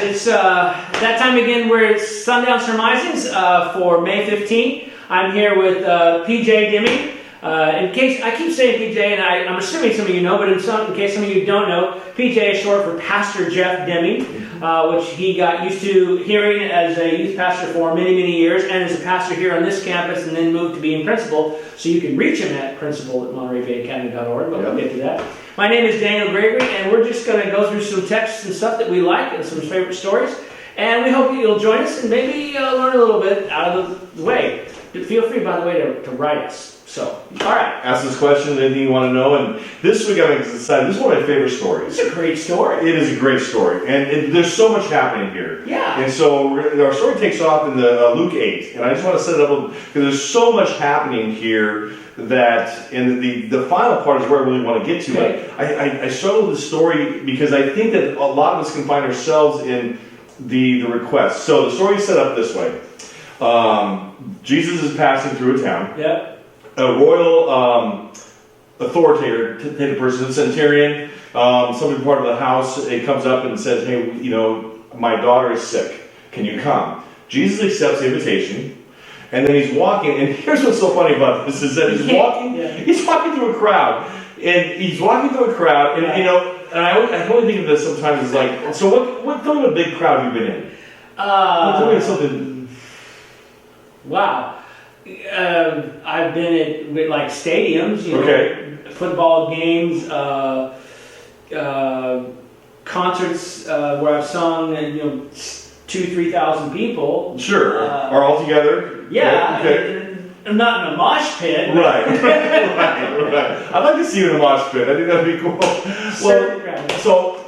guys, it's that time again where it's SundownSurmisings for May 15th. I'm here with PJ Deming. In case, I keep saying PJ, and I'm assuming some of you know, but in case some of you don't know, PJ is short for Pastor Jeff Deming, which he got used to hearing as a youth pastor for many, many years, and as a pastor here on this campus, and then moved to being principal. So you can reach him at principal@montereybayacademy.org, but we'll get to that. My name is Gregory, and we're just going to go through some texts and stuff that we like and some favorite stories. And we hope you'll join us and maybe learn a little bit out of the way. Feel free, by the way, to write us. So, all right. Ask us questions, anything you want to know. And this week I'm excited. This is one of my favorite stories. It's a great story. It is a great story. And there's so much happening here. Yeah. And so our story takes off in the Luke 8. And I just want to set it up because there's so much happening here that, and the final part is where I really want to get to. Okay. I struggle with the story because I think that a lot of us can find ourselves in the request. So the story is set up this way. Jesus is passing through a town. Yep. A royal authoritative person, a centurion, somebody part of the house, it comes up and says, hey, my daughter is sick. Can you come? Jesus accepts the invitation, and then he's walking, and here's what's so funny about this, is that he's walking through a crowd, and and I only think of this sometimes as like, so what kind of a big crowd have you been in? Tell me something. Wow. I've been at like stadiums, football games, concerts where I've sung, and 2,000-3,000 people. Sure, are all together. Yeah. Okay. I'm not in a mosh pit. Right. I'd like to see you in a mosh pit. I think that'd be cool. Well, so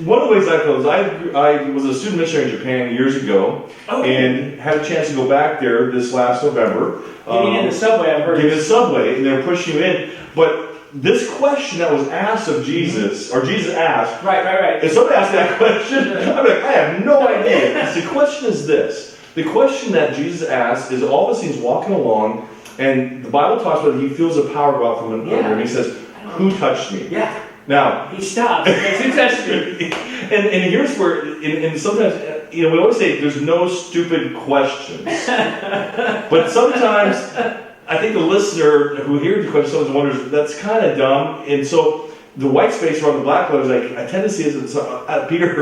one of the ways I feel is I was a student missionary in Japan years ago, and had a chance to go back there this last November. Getting in the subway, I've heard. Getting in the subway, and they're pushing you in. But this question that was asked of Jesus, or Jesus asked, right. If somebody asked that question, I'd be like, I have no idea. The question is this. The question that Jesus asked is all of a sudden he's walking along, and the Bible talks about he feels a power go out from him, and he says, who touched me? Yeah. Now he stops. Who touched me? And here's where, and sometimes we always say there's no stupid questions, but sometimes I think the listener who hears the question sometimes wonders that's kind of dumb, and so. The white space around the black letters, I tend to see as Peter,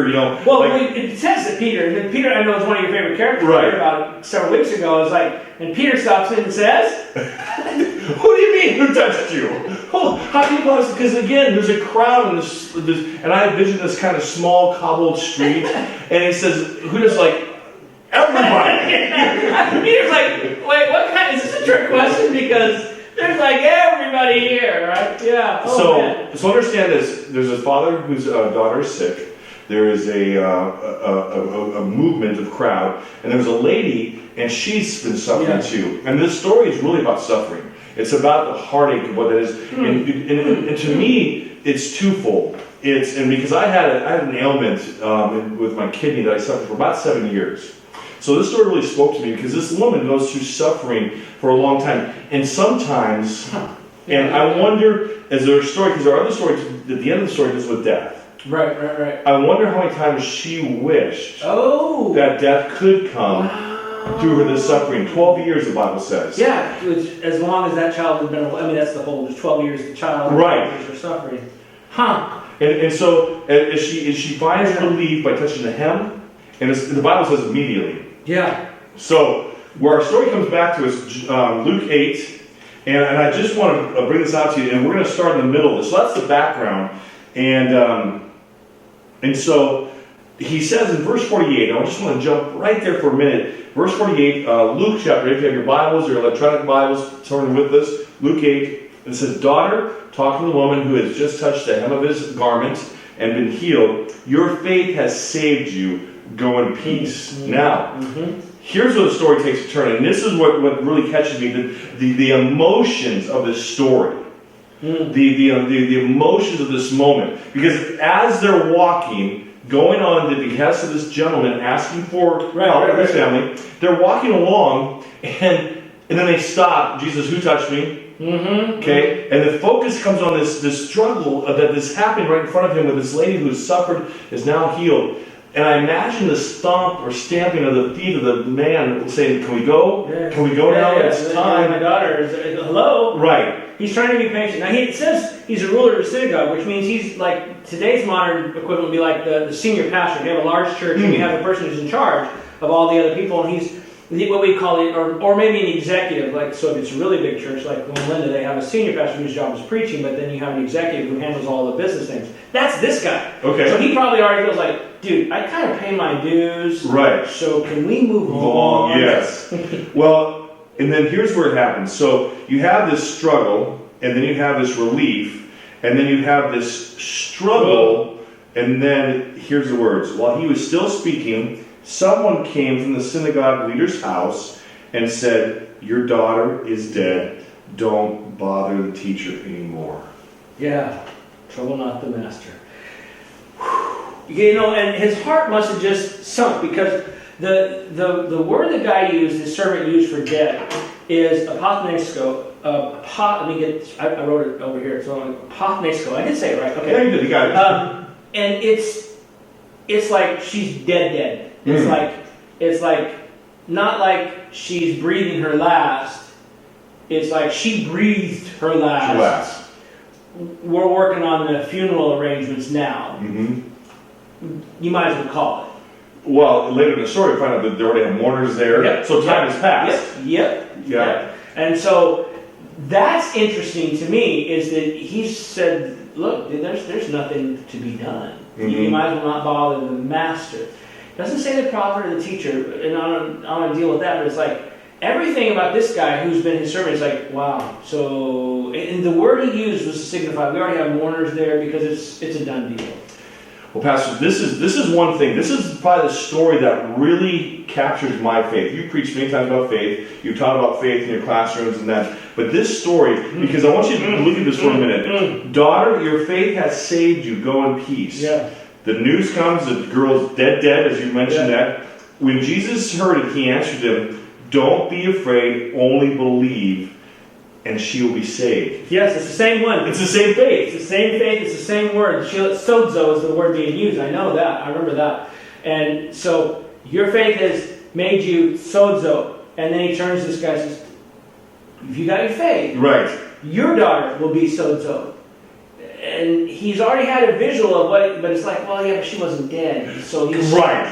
Well, it says that Peter, and Peter, I know is one of your favorite characters. Right. About several weeks ago, it's like, and Peter stops in and says, "Who do you mean? Who touched you? Oh, how do you know?" Because again, there's a crowd, and I envision this kind of small cobbled street, and he says, "Who does everybody?" Peter's like, "Wait, what kind? Is this a trick question?" Because there's like everybody here, right? Yeah. So understand this. There's a father whose daughter is sick. There is a movement of crowd, and there's a lady, and she's been suffering too. And this story is really about suffering. It's about the heartache of what it is. And to me, it's twofold. And because I had an ailment with my kidney that I suffered for about 7 years. So this story really spoke to me because this woman goes through suffering for a long time. And sometimes, and I wonder, as their story, because our other story, at the end of the story, is with death. Right. I wonder how many times she wished that death could come through her this suffering. 12 years, the Bible says. Yeah, which, as long as that child has been, that's the whole, 12 years the child for suffering. And so, as she finds relief by touching the hem, and the Bible says immediately. Yeah. So, where our story comes back to is Luke 8, and I just want to bring this out to you, and we're going to start in the middle of this. So that's the background, and so he says in verse 48, I just want to jump right there for a minute. Verse 48, Luke chapter 8, if you have your Bibles or electronic Bibles, turn with us. Luke 8, it says, "Daughter, talking to the woman who has just touched the hem of his garment and been healed, your faith has saved you. Go in peace." Now, here's where the story takes a turn, and this is what really catches me: the emotions of this story, the emotions of this moment. Because as they're walking, going on the behest of this gentleman, asking for help for his family, they're walking along, and then they stop. Jesus, who touched me? Okay, and the focus comes on this struggle that is happening right in front of him with this lady who has suffered, is now healed. And I imagine the stomp or stamping of the feet of the man saying, "Can we go? Can we go now? It's time." My daughter is, hello? Right. He's trying to be patient. Now, it says he's a ruler of the synagogue, which means he's like, today's modern equivalent would be like the senior pastor. You have a large church and you have a person who's in charge of all the other people, and he's what we call it, or maybe an executive. Like, so if it's a really big church, like Linda, they have a senior pastor whose job is preaching, but then you have an executive who handles all the business things. That's this guy. Okay. So he probably already feels like, dude, I kind of pay my dues. Right. So can we move on? Yes. Well, and then here's where it happens. So you have this struggle, and then you have this relief, and then you have this struggle, and then here's the words. While he was still speaking, someone came from the synagogue leader's house and said, "Your daughter is dead. Don't bother the teacher anymore." Yeah. Trouble not the master. You know, and his heart must have just sunk, because the word the guy used, his servant used for dead, is apothnesko. I wrote it over here. So apothnesko. I did say it right. Okay. Yeah, you did. You got it. And it's like she's dead. It's like not like she's breathing her last. It's like she breathed her last. We're working on the funeral arrangements now. Mm-hmm. You might as well call it. Well, later in the story, we find out that they already have mourners there. Yep. So time has passed. Yep. And so that's interesting to me, is that he said, look, there's nothing to be done. Mm-hmm. You might as well not bother the master. It doesn't say the prophet or the teacher, and I don't want to deal with that, but it's like everything about this guy who's been his servant is like, wow. So, and the word he used was to signify we already have mourners there, because it's a done deal. Well, Pastor, this is one thing. This is probably the story that really captures my faith. You preach many times about faith. You taught about faith in your classrooms and that. But this story, because I want you to look at this for a minute. Daughter, your faith has saved you. Go in peace. Yeah. The news comes that the girl's dead, as you mentioned that. When Jesus heard it, he answered them, "Don't be afraid, only believe, and she will be saved." Yes, it's the same one. It's the same faith. It's the same faith. It's the same word. Sozo is the word being used. I know that. I remember that. And so your faith has made you sozo. And then he turns to this guy and says, if you got your faith, Right. your daughter will be sozo. And he's already had a visual of what, but it's like, well, yeah, but she wasn't dead. So he's Right.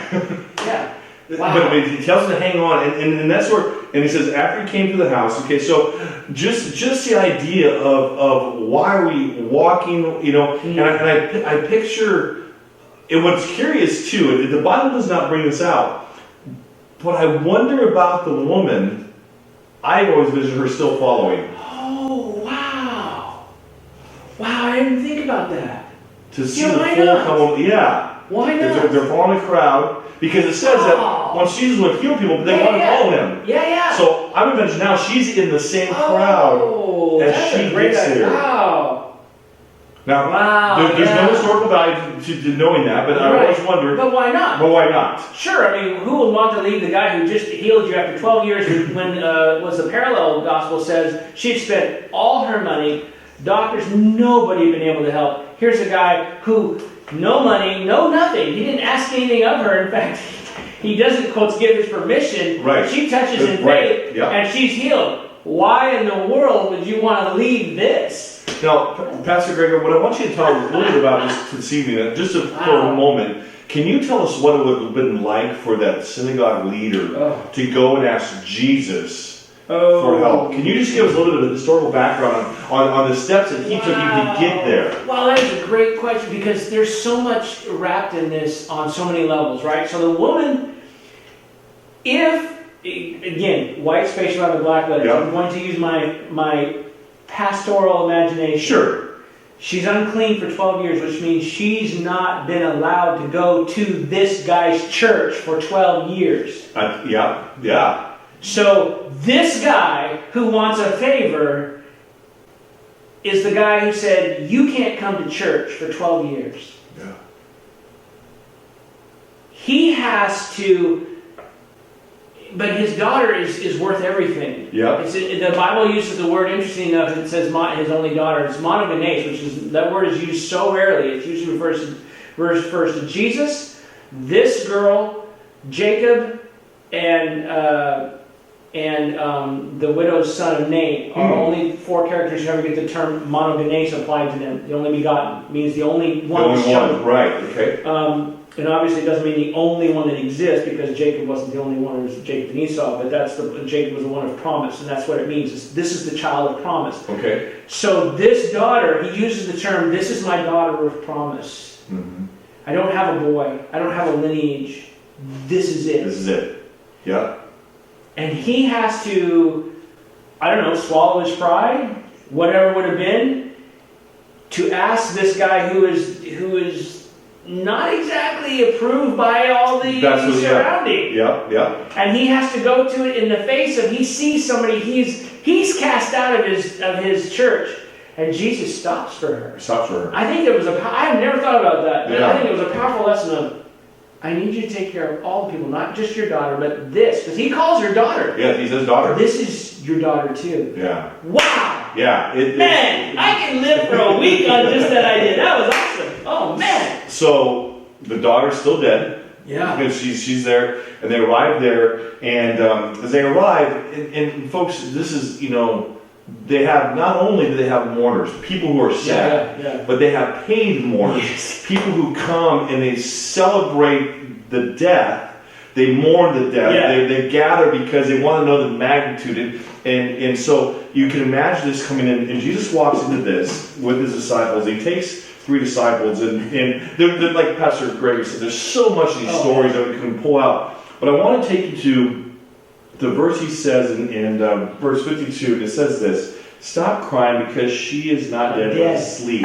Yeah. Wow. But he tells him to hang on, and that's where, and he says after he came to the house. Okay, so just the idea of why are we walking, you know, and I picture, and what's curious too, the Bible does not bring this out, but I wonder about the woman. I always envision her still following. Oh, wow! Wow, I didn't think about that. To see the full come, yeah. Why not? They're following the crowd. Because it says that once Jesus would heal people, they want to follow him. Yeah. So I'm imagining now she's in the same crowd as she gets there. Wow. Now, there's no historical value to knowing that, but I always wondered. But why not? But why not? Sure. I mean, who would want to leave the guy who just healed you after 12 years when was the parallel gospel says she'd spent all her money, doctors, nobody had been able to help. Here's a guy who, no money, no nothing. He didn't ask anything of her. In fact, he doesn't, quotes, give his permission. Right. She touches in faith, and she's healed. Why in the world would you want to leave this? Now, Pastor Gregor, what I want you to tell us a little bit about this evening, just for a moment, can you tell us what it would have been like for that synagogue leader to go and ask Jesus for help? Can you just give us a little bit of historical background on the steps that he took even to get there? Well, that is a great question, because there's so much wrapped in this on so many levels, right? So the woman, again, white space around the black letters, I'm going to use my pastoral imagination. Sure. She's unclean for 12 years, which means she's not been allowed to go to this guy's church for 12 years. Yeah. So this guy who wants a favor is the guy who said, you can't come to church for 12 years. Yeah. He has to, but his daughter is worth everything. Yeah. The Bible uses the word, interesting enough, it says his only daughter. It's monogenes, which is, that word is used so rarely. It usually refers to Jesus, this girl, Jacob, and the widow's son of Nain are only 4 characters who ever get the term monogenes applied to them. The only begotten means the only one. The only one, right? Okay. And obviously it doesn't mean the only one that exists, because Jacob wasn't the only one. It was Jacob and Esau, but Jacob was the one of promise, and that's what it means. This is the child of promise. Okay. So this daughter, he uses the term, "This is my daughter of promise." Mm-hmm. I don't have a boy. I don't have a lineage. This is it. This is it. Yeah. And he has to, I don't know, swallow his pride, whatever it would have been, to ask this guy who is not exactly approved by all the surrounding. Yeah. And he has to go to it in the face of, he sees somebody he's cast out of his church, and Jesus stops for her. I think it was I've never thought about that. Yeah. I think it was a powerful lesson of, I need you to take care of all the people, not just your daughter, but this. Because he calls her daughter. Yeah, he says daughter. This is your daughter too. Yeah. Wow! Yeah. Man, I can live for a week on just that idea. That was awesome. Oh, man. So, the daughter's still dead. Yeah. Because she's there, and they arrive there, and as they arrive, and folks, this is, they have, not only do they have mourners, people who are sad, but they have paid mourners, people who come and they celebrate the death, they mourn the death, they gather because they want to know the magnitude, and so you can imagine this coming in, and Jesus walks into this with his disciples. He takes 3 disciples, and they're, like Pastor Gregory said, there's so much of these stories that we can pull out, but I want to take you to the verse he says in verse 52. It says this: "Stop crying, because she is not dead, but asleep."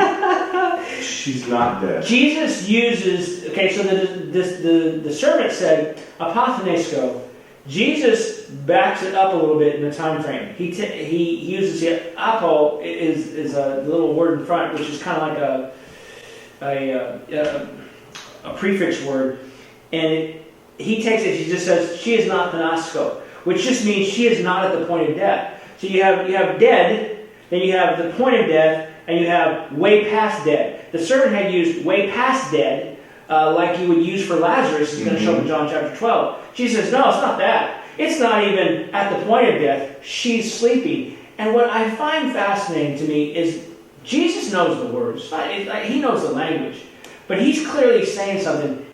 She's not dead. Jesus uses, so the servant said apothenesko. Jesus backs it up a little bit in the time frame. He uses the apo is a little word in front, which is kind of like a prefix word, and he takes it. He just says she is not thanasko, which just means she is not at the point of death. So you have dead, then you have the point of death, and you have way past dead. The servant had used way past dead, like you would use for Lazarus. It's going to show up in John chapter 12. Jesus says, no, it's not that. It's not even at the point of death. She's sleeping. And what I find fascinating to me is Jesus knows the words. He knows the language. But he's clearly saying something.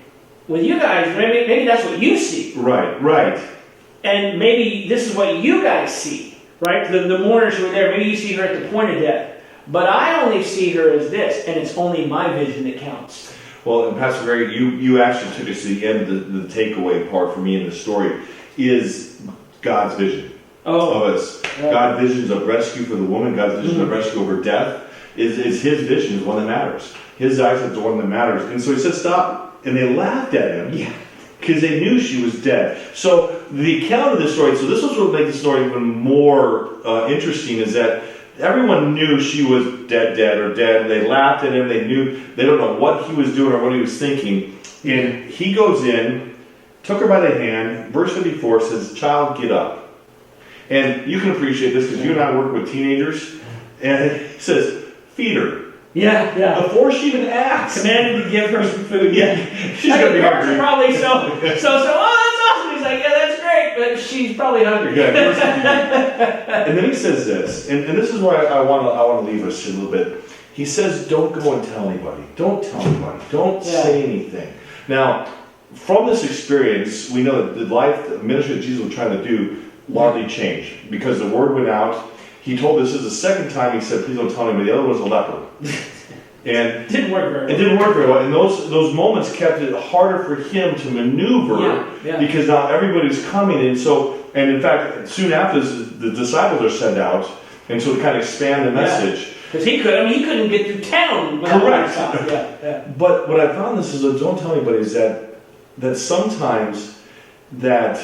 With you guys, maybe that's what you see. Right. And maybe this is what you guys see, right? The mourners who are there, maybe you see her at the point of death. But I only see her as this, and it's only my vision that counts. Well, and Pastor Greg, you actually took us to the end. The takeaway part for me in the story is God's vision of us. Yeah. God's visions of rescue for the woman, God's vision of rescue over death is his vision, is one that matters. His eyes is the one that matters. And so he said, stop. And they laughed at him. Yeah. Because they knew she was dead. So the account of this story, so this was what made the story even more interesting, is that everyone knew she was dead. They laughed at him. They don't know what he was doing or what he was thinking. And he goes in, took her by the hand. Verse 54 says, "Child, get up." And you can appreciate this because you and I work with teenagers. And he says, "Feed her." Yeah. Before she even asks. Commanded to give her some food. Yeah. She's going to be hungry. Probably so, oh, that's awesome. He's like, yeah, that's great, but she's probably hungry. Yeah. And then he says this, and this is where I want to leave us a little bit. He says, don't go and tell anybody. Don't tell anybody. Don't say anything. Now, from this experience, we know that the ministry that Jesus was trying to do largely changed because the word went out. He told this is the second time he said, please don't tell anybody. The other was a leper. And it didn't work very well. And those moments kept it harder for him to maneuver because now everybody's coming. And in fact, soon after this, the disciples are sent out. And so to kind of expand the message. Because he couldn't get through town. Correct. But what I found this is, don't tell anybody, is that sometimes that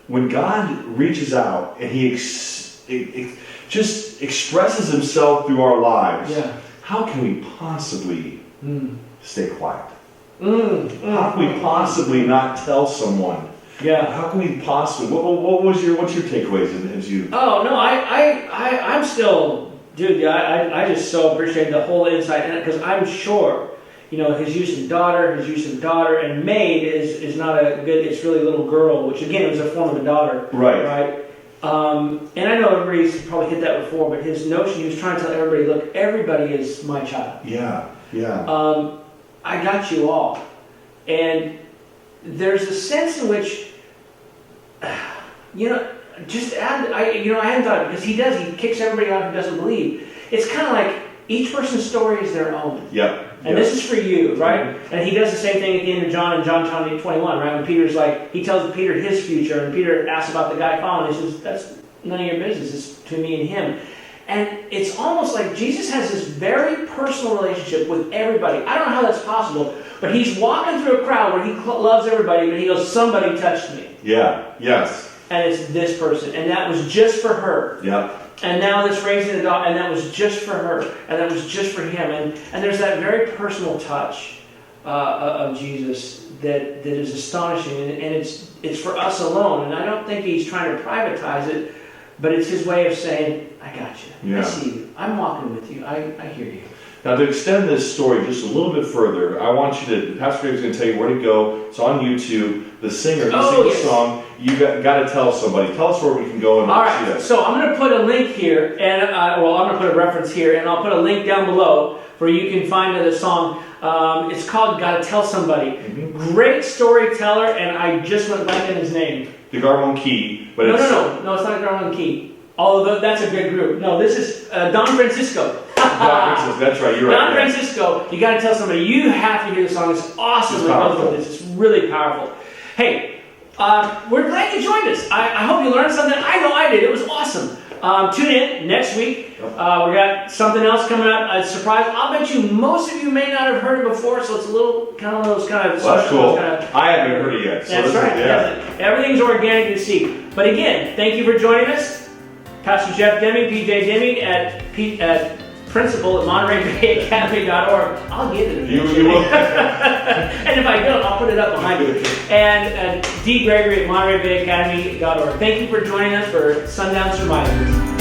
when God reaches out and he just expresses himself through our lives, how can we possibly stay quiet? How can we possibly not tell someone? How can we possibly? What's your takeaways as you? Oh no, I'm still, dude. I just so appreciate the whole insight in it because I'm sure his use of daughter, and maid is not a good, it's really little girl, which again was a form of a daughter. Right? And I know everybody's probably hit that before, but his notion, he was trying to tell everybody, look, everybody is my child. Yeah. I got you all. And there's a sense in which, just add, I hadn't thought, because he kicks everybody out who doesn't believe. It's kind of like each person's story is their own. Yep. And this is for you, right? Mm-hmm. And he does the same thing at the end of John in John 21, right? When Peter's like, he tells Peter his future, and Peter asks about the guy following. He says, that's none of your business. It's between me and him. And it's almost like Jesus has this very personal relationship with everybody. I don't know how that's possible, but he's walking through a crowd where he loves everybody, but he goes, somebody touched me. Yeah, yes. And it's this person. And that was just for her. Yep. And now this raising the dog, and that was just for her, and that was just for him. And there's that very personal touch of Jesus that is astonishing, and it's for us alone. And I don't think he's trying to privatize it, but it's his way of saying, I got you. Yeah. I see you. I'm walking with you. I hear you. Now, to extend this story just a little bit further, I want you to, Pastor Greg's going to tell you where to go. It's on YouTube. The singer, he sings a song. You got to tell somebody. Tell us where we can go and see that. So I'm going to put a link here, and I'm going to put a reference here, and I'll put a link down below where you can find the song. It's called "Gotta Tell Somebody." Mm-hmm. Great storyteller, and I just went blank on his name. The Garmon Key, but no, it's not Garmon Key. Although that's a good group. No, this is Don Francisco. Don Francisco, that's right. You're right. Don Francisco. You got to tell somebody. You have to hear the song. It's awesome. It's really powerful. Hey, we're glad you joined us. I hope you learned something. I know I did. It was awesome. Tune in next week. We got something else coming up. A surprise. I'll bet you most of you may not have heard it before, so it's a little kind of those kind of. Well, that's cool. I haven't heard it yet. So that's right. Yeah. Everything's organic to see. But again, thank you for joining us, Pastor Jeff Deming, PJ Deming at principal at MontereyBayAcademy.org. I'll get it. You will. And if I don't, I'll put it up behind you. And D. Gregory at MontereyBayAcademy.org. Thank you for joining us for Sundown Surmisings.